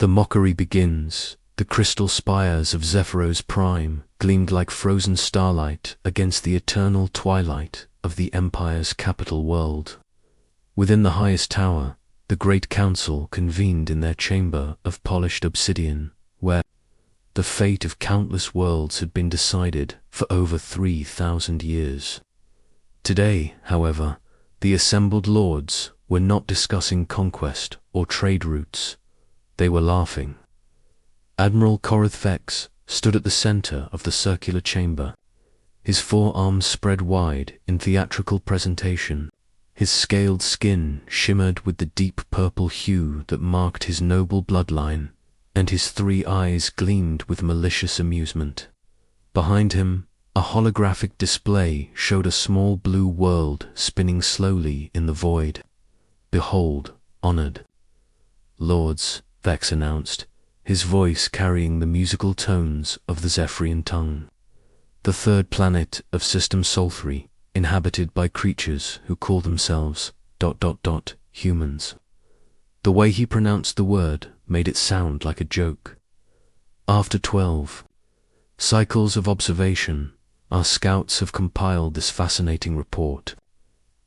The mockery begins. The crystal spires of Zephyros Prime gleamed like frozen starlight against the eternal twilight of the Empire's capital world. Within the highest tower, the great council convened in their chamber of polished obsidian, where the fate of countless worlds had been decided for over 3,000 years. Today, however, the assembled lords were not discussing conquest or trade routes. They were laughing. Admiral Korath Vex stood at the center of the circular chamber, his forearms spread wide in theatrical presentation. His scaled skin shimmered with the deep purple hue that marked his noble bloodline, and his 3 eyes gleamed with malicious amusement. Behind him, a holographic display showed a small blue world spinning slowly in the void. "Behold, honored lords," Vex announced, his voice carrying the musical tones of the Zephyrian tongue. "The third planet of System Sol3, inhabited by creatures who call themselves ... humans." The way he pronounced the word made it sound like a joke. "After 12 cycles of observation, our scouts have compiled this fascinating report."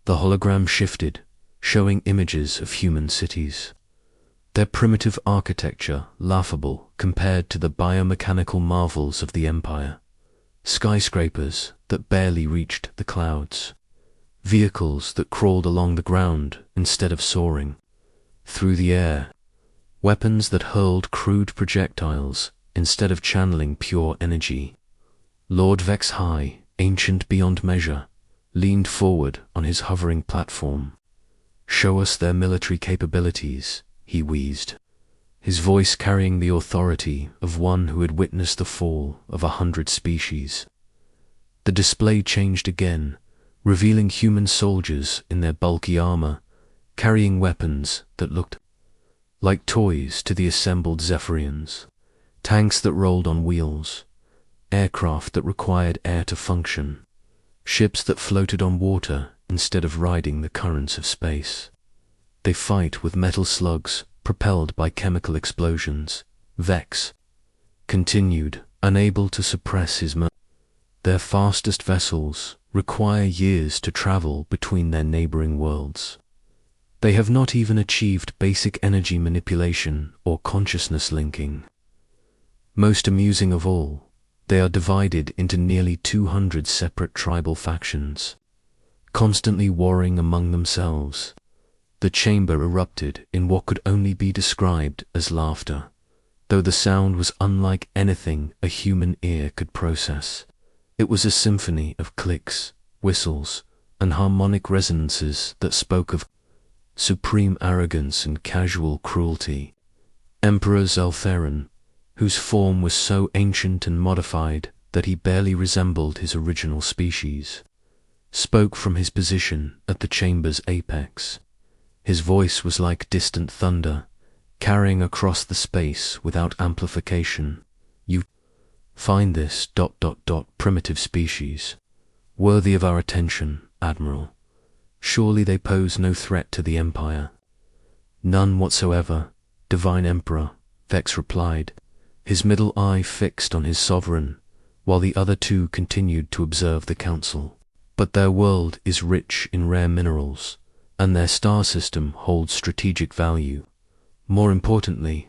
The hologram shifted, showing images of human cities. Their primitive architecture laughable compared to the biomechanical marvels of the Empire. Skyscrapers that barely reached the clouds. Vehicles that crawled along the ground instead of soaring through the air. Weapons that hurled crude projectiles instead of channeling pure energy. Lord Vex High, ancient beyond measure, leaned forward on his hovering platform. "Show us their military capabilities," he wheezed, his voice carrying the authority of one who had witnessed the fall of 100 species. The display changed again, revealing human soldiers in their bulky armor, carrying weapons that looked like toys to the assembled Zephyrians. Tanks that rolled on wheels, aircraft that required air to function, ships that floated on water instead of riding the currents of space. They fight with metal slugs propelled by chemical explosions. Vex continued, unable to suppress his mirth. Their fastest vessels require years to travel between their neighboring worlds. They have not even achieved basic energy manipulation or consciousness linking. Most amusing of all, they are divided into nearly 200 separate tribal factions, constantly warring among themselves. The chamber erupted in what could only be described as laughter, though the sound was unlike anything a human ear could process. It was a symphony of clicks, whistles, and harmonic resonances that spoke of supreme arrogance and casual cruelty. Emperor Zeltheron, whose form was so ancient and modified that he barely resembled his original species, spoke from his position at the chamber's apex. His voice was like distant thunder, carrying across the space without amplification. "You find this ... primitive species worthy of our attention, Admiral. Surely they pose no threat to the Empire." "None whatsoever, Divine Emperor," Vex replied, his middle eye fixed on his sovereign, while the other two continued to observe the council. "But their world is rich in rare minerals, and their star system holds strategic value. More importantly,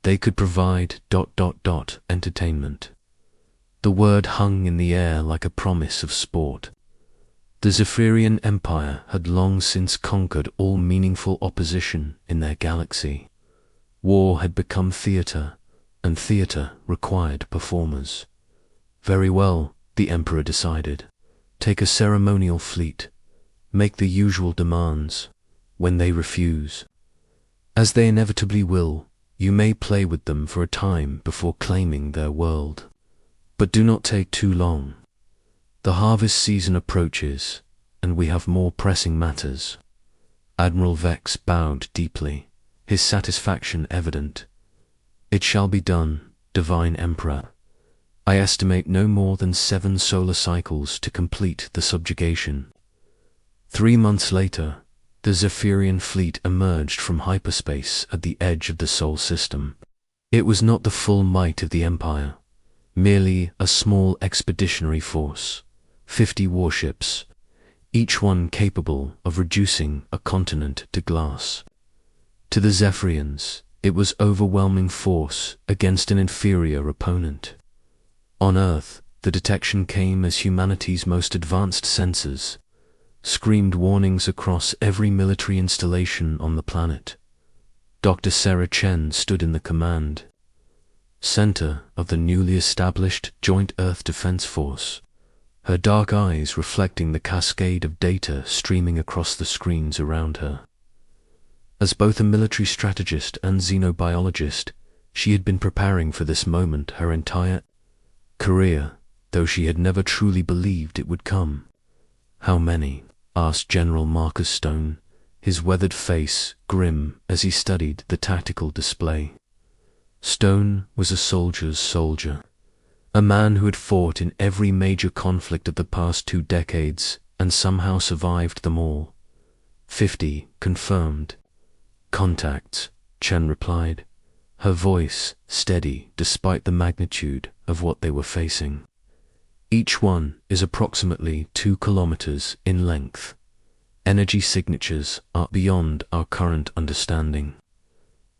they could provide ... entertainment." The word hung in the air like a promise of sport. The Zephyrian Empire had long since conquered all meaningful opposition in their galaxy. War had become theater, and theater required performers. "Very well," the Emperor decided. "Take a ceremonial fleet. Make the usual demands. When they refuse, as they inevitably will, you may play with them for a time before claiming their world. But do not take too long. The harvest season approaches, and we have more pressing matters." Admiral Vex bowed deeply, his satisfaction evident. "It shall be done, Divine Emperor. I estimate no more than 7 solar cycles to complete the subjugation." 3 months later, The Zephyrian fleet emerged from hyperspace at the edge of the Sol system. It was not the full might of the Empire, merely a small expeditionary force, 50 warships, each one capable of reducing a continent to glass. To the Zephyrians, it was overwhelming force against an inferior opponent. On Earth, the detection came as humanity's most advanced sensors screamed warnings across every military installation on the planet. Dr. Sarah Chen stood in the command center of the newly established Joint Earth Defense Force, her dark eyes reflecting the cascade of data streaming across the screens around her. As both a military strategist and xenobiologist, she had been preparing for this moment her entire career, though she had never truly believed it would come. "How many?" asked General Marcus Stone, his weathered face grim as he studied the tactical display. Stone was a soldier's soldier, a man who had fought in every major conflict of the past 2 decades and somehow survived them all. 50 confirmed. "Contacts," Chen replied, her voice steady despite the magnitude of what they were facing. "Each one is approximately 2 kilometers in length. Energy signatures are beyond our current understanding."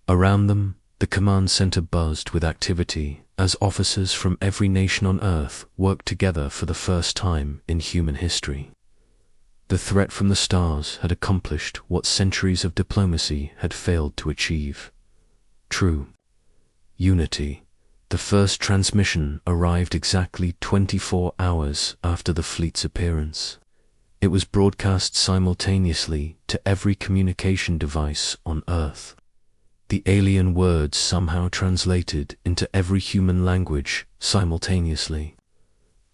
Around them, the command center buzzed with activity as officers from every nation on Earth worked together for the first time in human history. The threat from the stars had accomplished what centuries of diplomacy had failed to achieve. True unity. The first transmission arrived exactly 24 hours after the fleet's appearance. It was broadcast simultaneously to every communication device on Earth. The alien words somehow translated into every human language simultaneously.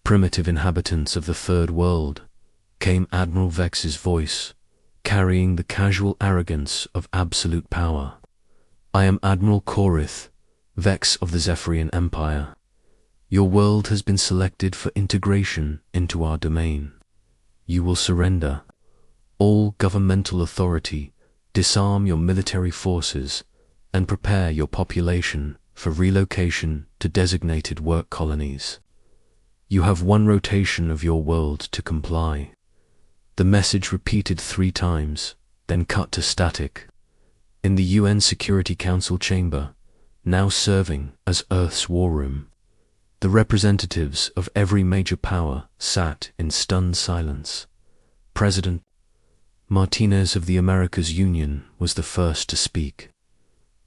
"Primitive inhabitants of the Third World," came Admiral Vex's voice, carrying the casual arrogance of absolute power. "I am Admiral Korith, Vex of the Zephyrian Empire. Your world has been selected for integration into our domain. You will surrender all governmental authority, disarm your military forces, and prepare your population for relocation to designated work colonies. You have 1 rotation of your world to comply." The message repeated 3 times, then cut to static. In the UN Security Council chamber, now serving as Earth's war room, the representatives of every major power sat in stunned silence. President Martinez of the Americas Union was the first to speak.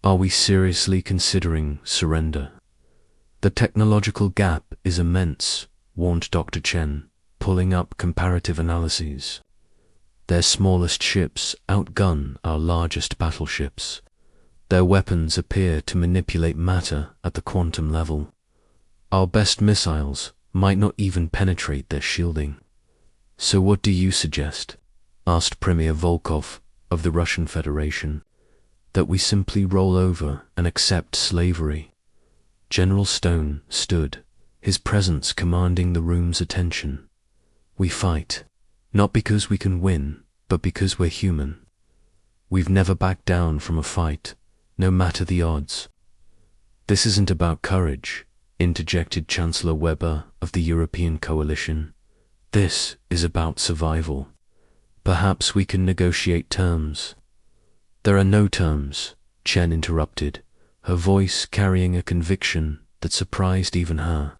"Are we seriously considering surrender? The technological gap is immense," warned Dr. Chen, pulling up comparative analyses. "Their smallest ships outgun our largest battleships. Their weapons appear to manipulate matter at the quantum level. Our best missiles might not even penetrate their shielding." "So what do you suggest?" asked Premier Volkov of the Russian Federation. "That we simply roll over and accept slavery?" General Stone stood, his presence commanding the room's attention. "We fight, not because we can win, but because we're human. We've never backed down from a fight, no matter the odds." "This isn't about courage," interjected Chancellor Weber of the European Coalition. "This is about survival. Perhaps we can negotiate terms." "There are no terms," Chen interrupted, her voice carrying a conviction that surprised even her.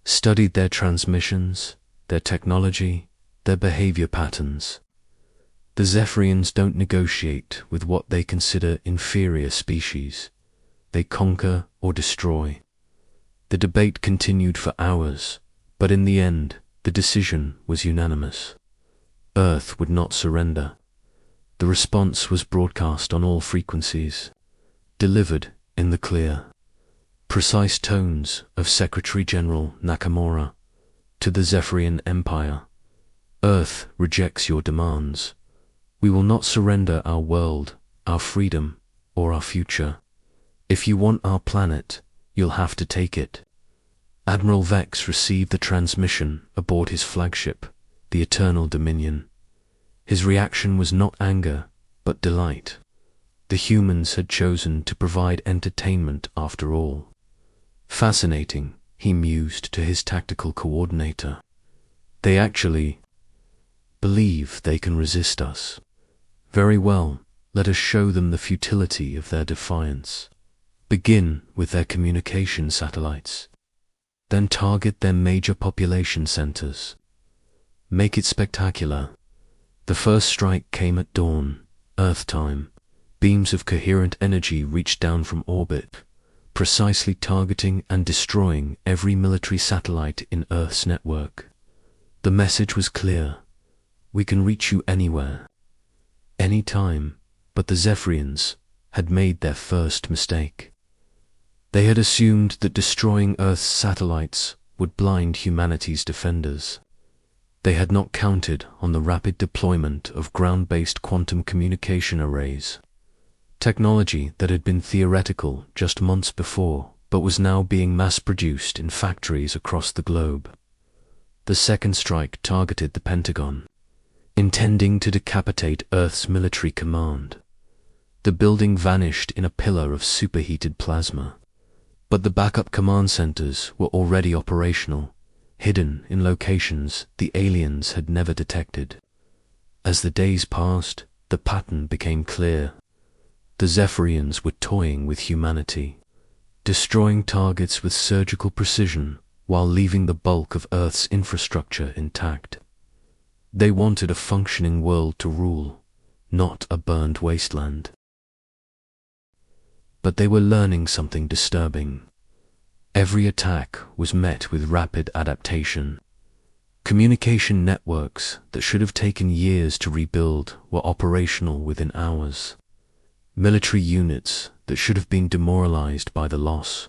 "Studied their transmissions, their technology, their behavior patterns. The Zephyrians don't negotiate with what they consider inferior species. They conquer or destroy." The debate continued for hours, but in the end, the decision was unanimous. Earth would not surrender. The response was broadcast on all frequencies, delivered in the clear, precise tones of Secretary-General Nakamura to the Zephyrian Empire. "Earth rejects your demands. We will not surrender our world, our freedom, or our future. If you want our planet, you'll have to take it." Admiral Vex received the transmission aboard his flagship, the Eternal Dominion. His reaction was not anger, but delight. The humans had chosen to provide entertainment after all. Fascinating, he mused to his tactical coordinator. They actually believe they can resist us. Very well, let us show them the futility of their defiance. Begin with their communication satellites. Then target their major population centers. Make it spectacular. The first strike came at dawn, Earth time. Beams of coherent energy reached down from orbit, precisely targeting and destroying every military satellite in Earth's network. The message was clear. We can reach you anywhere, anytime. But the Zephyrians had made their first mistake. They had assumed that destroying Earth's satellites would blind humanity's defenders. They had not counted on the rapid deployment of ground-based quantum communication arrays. Technology that had been theoretical just months before, but was now being mass-produced in factories across the globe. The second strike targeted the Pentagon, intending to decapitate Earth's military command. The building vanished in a pillar of superheated plasma. But the backup command centers were already operational, hidden in locations the aliens had never detected. As the days passed, the pattern became clear. The Zephyrians were toying with humanity, destroying targets with surgical precision while leaving the bulk of Earth's infrastructure intact. They wanted a functioning world to rule, not a burned wasteland. But they were learning something disturbing. Every attack was met with rapid adaptation. Communication networks that should have taken years to rebuild were operational within hours. Military units that should have been demoralized by the loss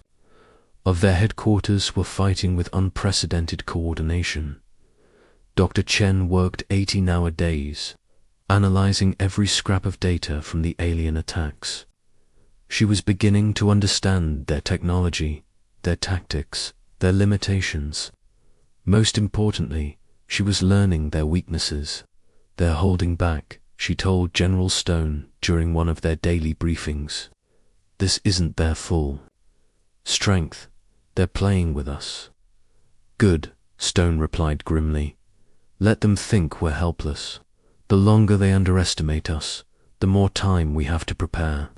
of their headquarters were fighting with unprecedented coordination. Dr. Chen worked 18-hour days, analyzing every scrap of data from the alien attacks. She was beginning to understand their technology, their tactics, their limitations. Most importantly, she was learning their weaknesses. They're holding back, she told General Stone during one of their daily briefings. This isn't their full strength. They're playing with us. Good, Stone replied grimly. Let them think we're helpless. The longer they underestimate us, the more time we have to prepare.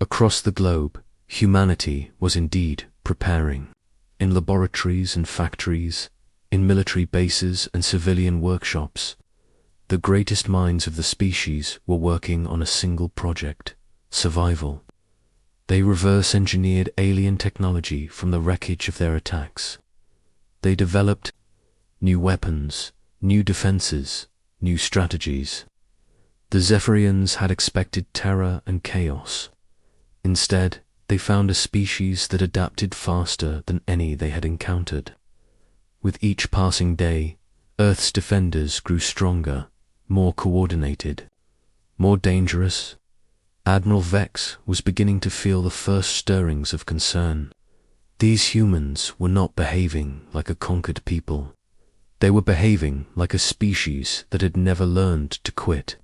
Across the globe, humanity was indeed preparing. In laboratories and factories, in military bases and civilian workshops, the greatest minds of the species were working on a single project: survival. They reverse-engineered alien technology from the wreckage of their attacks. They developed new weapons, new defenses, new strategies. The Zephyrians had expected terror and chaos. Instead, they found a species that adapted faster than any they had encountered. With each passing day, Earth's defenders grew stronger, more coordinated, more dangerous. Admiral Vex was beginning to feel the first stirrings of concern. These humans were not behaving like a conquered people. They were behaving like a species that had never learned to quit.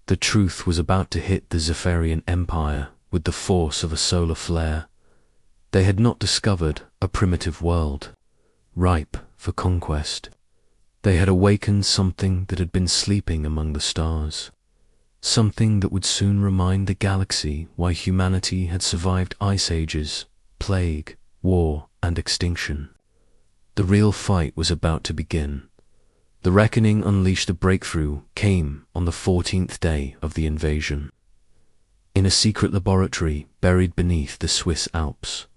The truth was about to hit the Zephyrian Empire with the force of a solar flare. They had not discovered a primitive world, ripe for conquest. They had awakened something that had been sleeping among the stars, something that would soon remind the galaxy why humanity had survived ice ages, plague, war, and extinction. The real fight was about to begin. The reckoning unleashed. The breakthrough came on the 14th day of the invasion. In a secret laboratory buried beneath the Swiss Alps,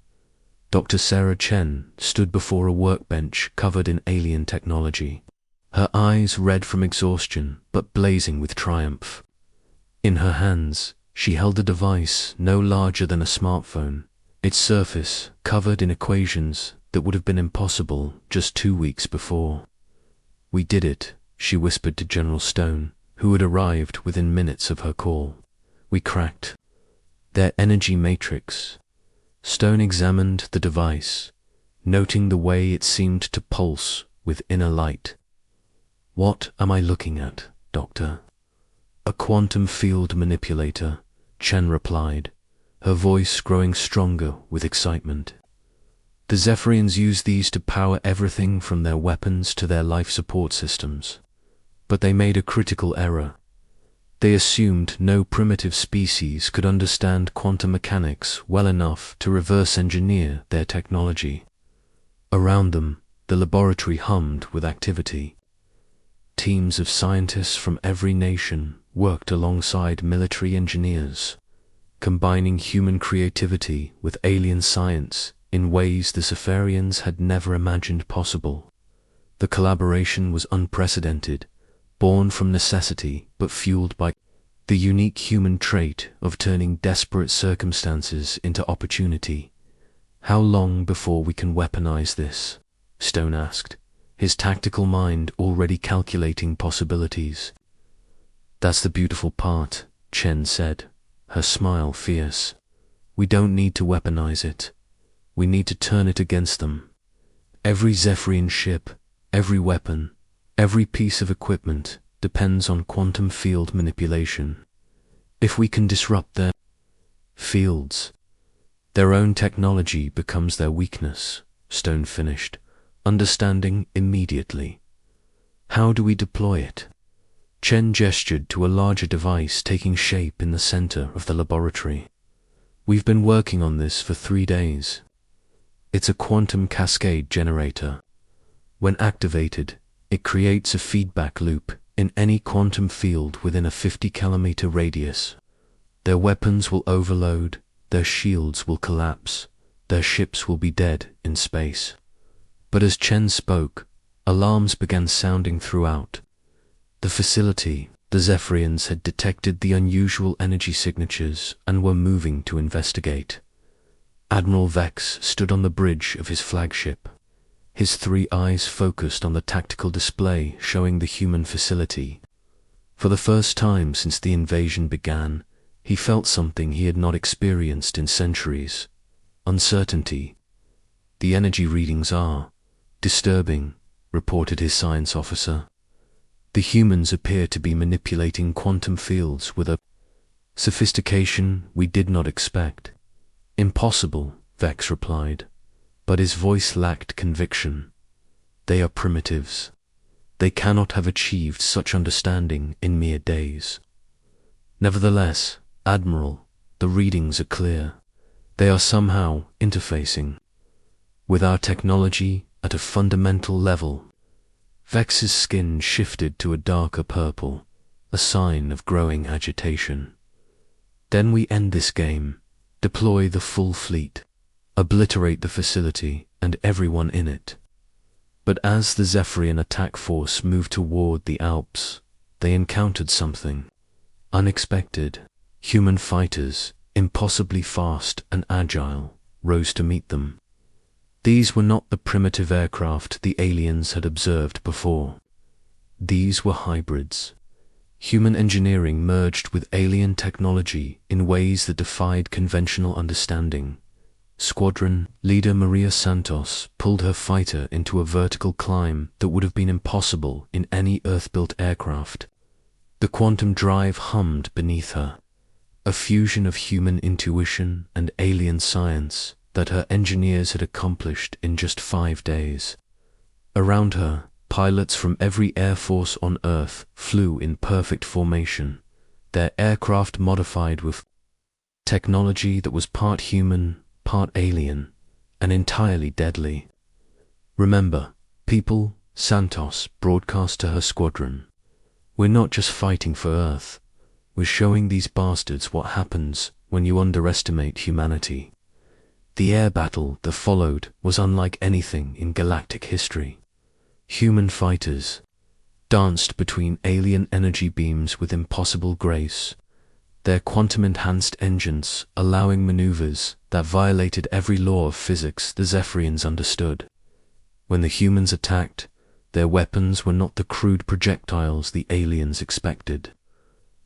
Dr. Sarah Chen stood before a workbench covered in alien technology, her eyes red from exhaustion but blazing with triumph. In her hands, she held a device no larger than a smartphone, its surface covered in equations that would have been impossible just 2 weeks before. "We did it," she whispered to General Stone, who had arrived within minutes of her call. "We cracked their energy matrix." Stone examined the device, noting the way it seemed to pulse with inner light. "What am I looking at?" Doctor. A quantum field manipulator, Chen replied, her voice growing stronger with excitement. The Zephyrians use these to power everything from their weapons to their life support systems. But they made a critical error. They assumed no primitive species could understand quantum mechanics well enough to reverse engineer their technology. Around them, the laboratory hummed with activity. Teams of scientists from every nation worked alongside military engineers, combining human creativity with alien science in ways the Zephyrians had never imagined possible. The collaboration was unprecedented, born from necessity but fueled by the unique human trait of turning desperate circumstances into opportunity. How long before we can weaponize this? Stone asked, his tactical mind already calculating possibilities. That's the beautiful part, Chen said, her smile fierce. We don't need to weaponize it. We need to turn it against them. Every Zephyrian ship, every weapon, every piece of equipment depends on quantum field manipulation. If we can disrupt their fields, their own technology becomes their weakness, Stone finished, understanding immediately. How do we deploy it? Chen gestured to a larger device taking shape in the center of the laboratory. We've been working on this for 3 days. It's a quantum cascade generator. When activated, it creates a feedback loop in any quantum field within a 50-kilometer radius. Their weapons will overload, their shields will collapse, their ships will be dead in space. But as Chen spoke, alarms began sounding throughout. The facility, the Zephyrians had detected the unusual energy signatures and were moving to investigate. Admiral Vex stood on the bridge of his flagship, his 3 eyes focused on the tactical display showing the human facility. For the first time since the invasion began, he felt something he had not experienced in centuries: uncertainty. The energy readings are disturbing, reported his science officer. The humans appear to be manipulating quantum fields with a sophistication we did not expect. Impossible, Vex replied, but his voice lacked conviction. They are primitives. They cannot have achieved such understanding in mere days. Nevertheless, Admiral, the readings are clear. They are somehow interfacing with our technology at a fundamental level. Vex's skin shifted to a darker purple, a sign of growing agitation. Then we end this game, deploy the full fleet, obliterate the facility and everyone in it. But as the Zephyrian attack force moved toward the Alps, they encountered something unexpected. Human fighters, impossibly fast and agile, rose to meet them. These were not the primitive aircraft the aliens had observed before. These were hybrids. Human engineering merged with alien technology in ways that defied conventional understanding. Squadron leader Maria Santos pulled her fighter into a vertical climb that would have been impossible in any Earth-built aircraft. The quantum drive hummed beneath her, a fusion of human intuition and alien science that her engineers had accomplished in just 5 days. Around her, pilots from every air force on Earth flew in perfect formation, their aircraft modified with technology that was part human, part alien, and entirely deadly. Remember, people, Santos broadcast to her squadron. We're not just fighting for Earth. We're showing these bastards what happens when you underestimate humanity. The air battle that followed was unlike anything in galactic history. Human fighters danced between alien energy beams with impossible grace, their quantum-enhanced engines allowing maneuvers that violated every law of physics the Zephyrians understood. When the humans attacked, their weapons were not the crude projectiles the aliens expected,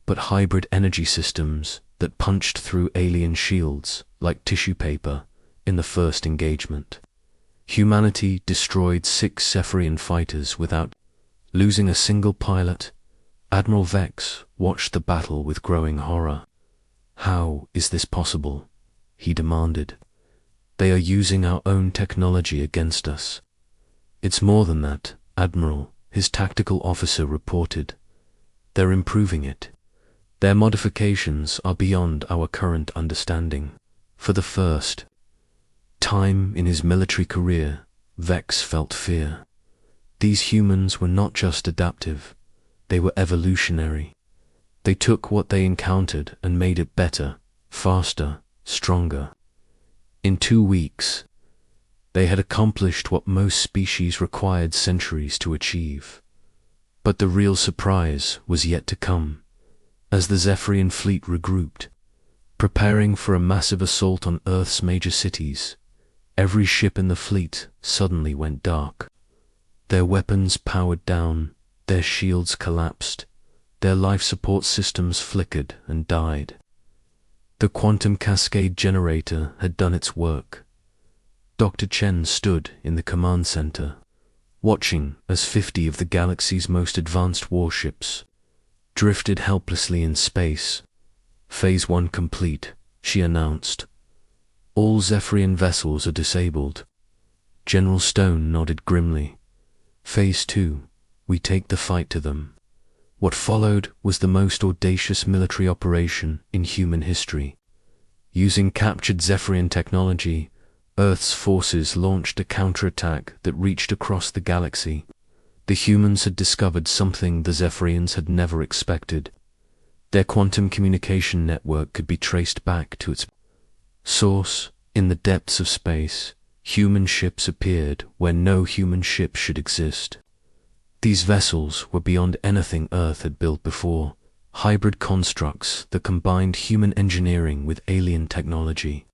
but hybrid energy systems that punched through alien shields like tissue paper in the first engagement. Humanity destroyed 6 Zephyrian fighters without losing a single pilot, Admiral Vex watched the battle with growing horror. "How is this possible?" he demanded. "They are using our own technology against us." "It's more than that, Admiral," his tactical officer reported. "They're improving it. Their modifications are beyond our current understanding." For the first time in his military career, Vex felt fear. These humans were not just adaptive, they were evolutionary. They took what they encountered and made it better, faster, stronger. In 2 weeks, they had accomplished what most species required centuries to achieve. But the real surprise was yet to come. As the Zephyrian fleet regrouped, preparing for a massive assault on Earth's major cities, every ship in the fleet suddenly went dark. Their weapons powered down, their shields collapsed, their life support systems flickered and died. The quantum cascade generator had done its work. Dr. Chen stood in the command center, watching as 50 of the galaxy's most advanced warships drifted helplessly in space. "Phase 1 complete," she announced. "All Zephyrian vessels are disabled." General Stone nodded grimly. "Phase 2, we take the fight to them." What followed was the most audacious military operation in human history. Using captured Zephyrian technology, Earth's forces launched a counterattack that reached across the galaxy. The humans had discovered something the Zephyrians had never expected. Their quantum communication network could be traced back to its source. In the depths of space, human ships appeared where no human ship should exist. These vessels were beyond anything Earth had built before, hybrid constructs that combined human engineering with alien technology.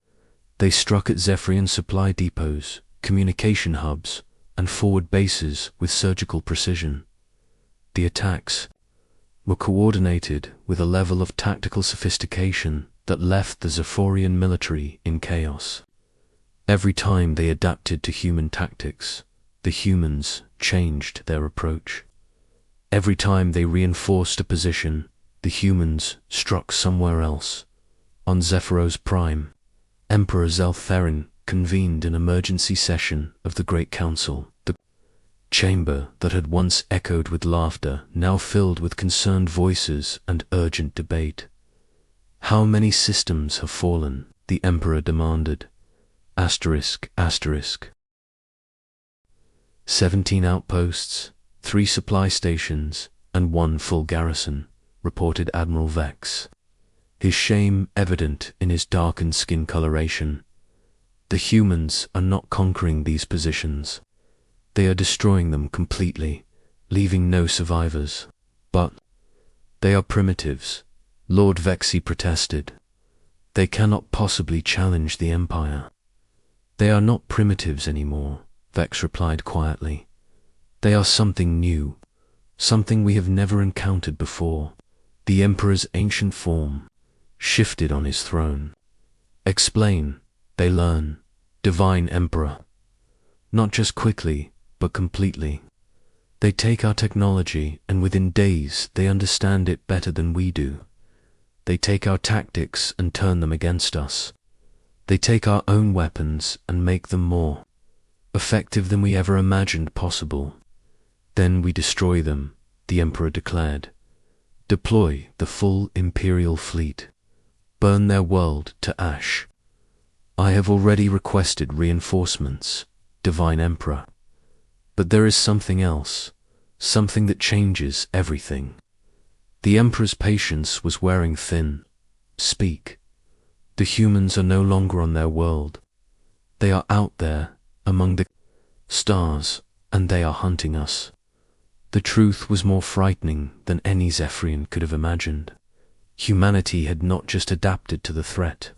They struck at Zephyrian supply depots, communication hubs, and forward bases with surgical precision. The attacks were coordinated with a level of tactical sophistication that left the Zephyrian military in chaos. Every time they adapted to human tactics, the humans changed their approach. Every time they reinforced a position, the humans struck somewhere else. On Zephyros Prime, Emperor Zeltherin convened an emergency session of the Great Council. The chamber that had once echoed with laughter now filled with concerned voices and urgent debate. "How many systems have fallen?" the Emperor demanded. Asterisk, asterisk. 17 outposts, 3 supply stations, and 1 full garrison, reported Admiral Vex, his shame evident in his darkened skin coloration. "The humans are not conquering these positions. They are destroying them completely, leaving no survivors." "But they are primitives," Lord Vexy protested. "They cannot possibly challenge the Empire." "They are not primitives anymore," Vex replied quietly. "They are something new, something we have never encountered before." The Emperor's ancient form shifted on his throne. "Explain," they learn, "Divine Emperor." "Not just quickly, but completely. They take our technology and within days they understand it better than we do. They take our tactics and turn them against us. They take our own weapons and make them more effective than we ever imagined possible. Then we destroy them," the Emperor declared. "Deploy the full Imperial fleet. Burn their world to ash. I have already requested reinforcements, Divine Emperor. But there is something else, something that changes everything." The Emperor's patience was wearing thin. "Speak." "The humans are no longer on their world. They are out there, among the stars, and they are hunting us." The truth was more frightening than any Zephyrian could have imagined. Humanity had not just adapted to the threat.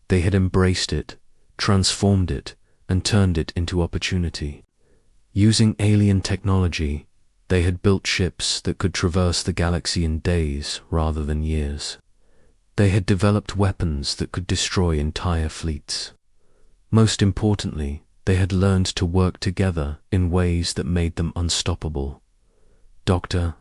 They had embraced it, transformed it, and turned it into opportunity. Using alien technology, they had built ships that could traverse the galaxy in days rather than years. They had developed weapons that could destroy entire fleets. Most importantly, they had learned to work together in ways that made them unstoppable. "Doctor,"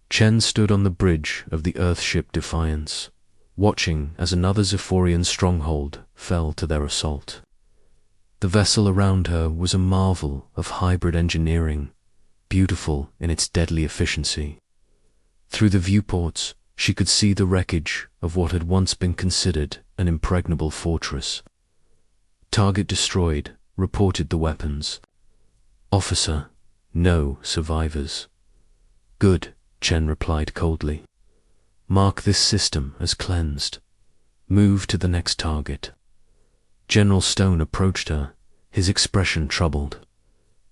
Chen stood on the bridge of the Earthship Defiance, watching as another Zephyrian stronghold fell to their assault. The vessel around her was a marvel of hybrid engineering, beautiful in its deadly efficiency. Through the viewports, she could see the wreckage of what had once been considered an impregnable fortress. "Target destroyed," reported the weapons. "Officer, no survivors." "Good," Chen replied coldly. "Mark this system as cleansed. Move to the next target." General Stone approached her, his expression troubled.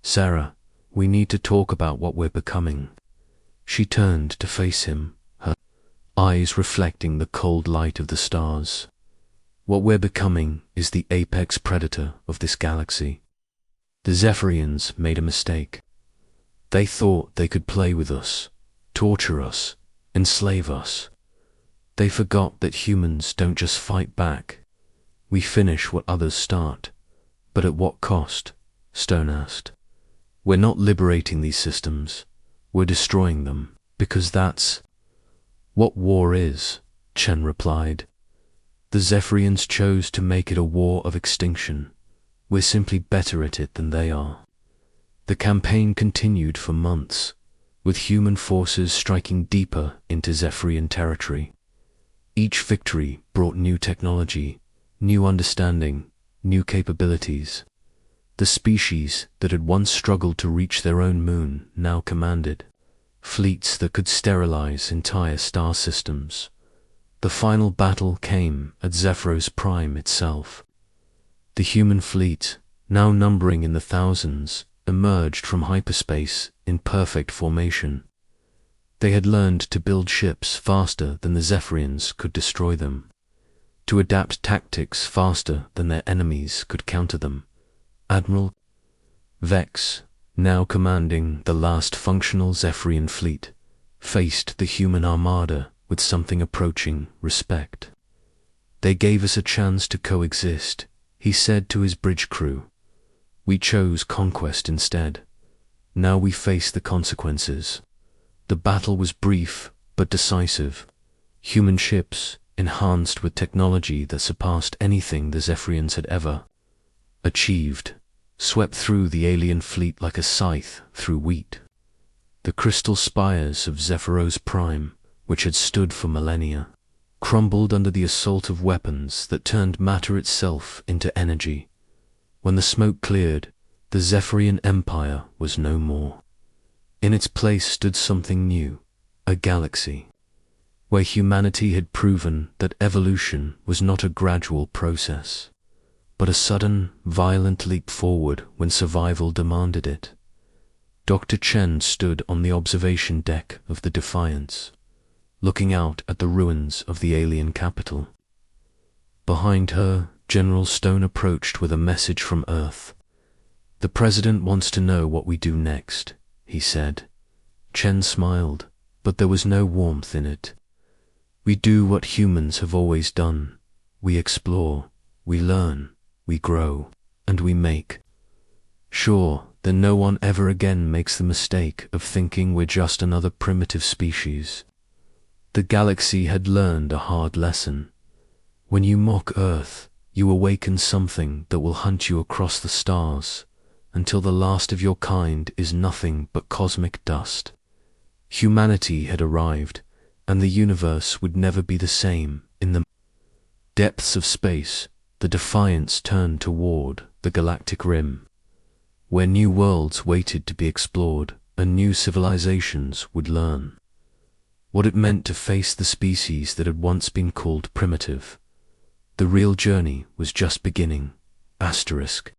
"Sarah, we need to talk about what we're becoming." She turned to face him, her eyes reflecting the cold light of the stars. "What we're becoming is the apex predator of this galaxy. The Zephyrians made a mistake. They thought they could play with us, torture us, enslave us. They forgot that humans don't just fight back. We finish what others start. But at what cost?" Stone asked. "We're not liberating these systems. We're destroying them, because that's what war is," Chen replied. "The Zephyrians chose to make it a war of extinction. We're simply better at it than they are." The campaign continued for months, with human forces striking deeper into Zephyrian territory. Each victory brought new technology, new understanding, new capabilities. The species that had once struggled to reach their own moon now commanded fleets that could sterilize entire star systems. The final battle came at Zephyros Prime itself. The human fleet, now numbering in the thousands, emerged from hyperspace in perfect formation. They had learned to build ships faster than the Zephyrians could destroy them, to adapt tactics faster than their enemies could counter them. Admiral Vex, now commanding the last functional Zephyrian fleet, faced the human armada with something approaching respect. "They gave us a chance to coexist," he said to his bridge crew. "We chose conquest instead. Now we face the consequences." The battle was brief but decisive. Human ships, enhanced with technology that surpassed anything the Zephyrians had ever achieved, swept through the alien fleet like a scythe through wheat. The crystal spires of Zephyros Prime, which had stood for millennia, crumbled under the assault of weapons that turned matter itself into energy. When the smoke cleared, the Zephyrian Empire was no more. In its place stood something new, a galaxy, where humanity had proven that evolution was not a gradual process, but a sudden, violent leap forward when survival demanded it. Dr. Chen stood on the observation deck of the Defiance, looking out at the ruins of the alien capital. Behind her, General Stone approached with a message from Earth. "The President wants to know what we do next," he said. Chen smiled, but there was no warmth in it. "We do what humans have always done. We explore, we learn, we grow, and we make sure that no one ever again makes the mistake of thinking we're just another primitive species." The galaxy had learned a hard lesson. When you mock Earth, you awaken something that will hunt you across the stars, until the last of your kind is nothing but cosmic dust. Humanity had arrived, and the universe would never be the same. In the depths of space, the Defiance turned toward the galactic rim, where new worlds waited to be explored and new civilizations would learn what it meant to face the species that had once been called primitive. The real journey was just beginning. Asterisk.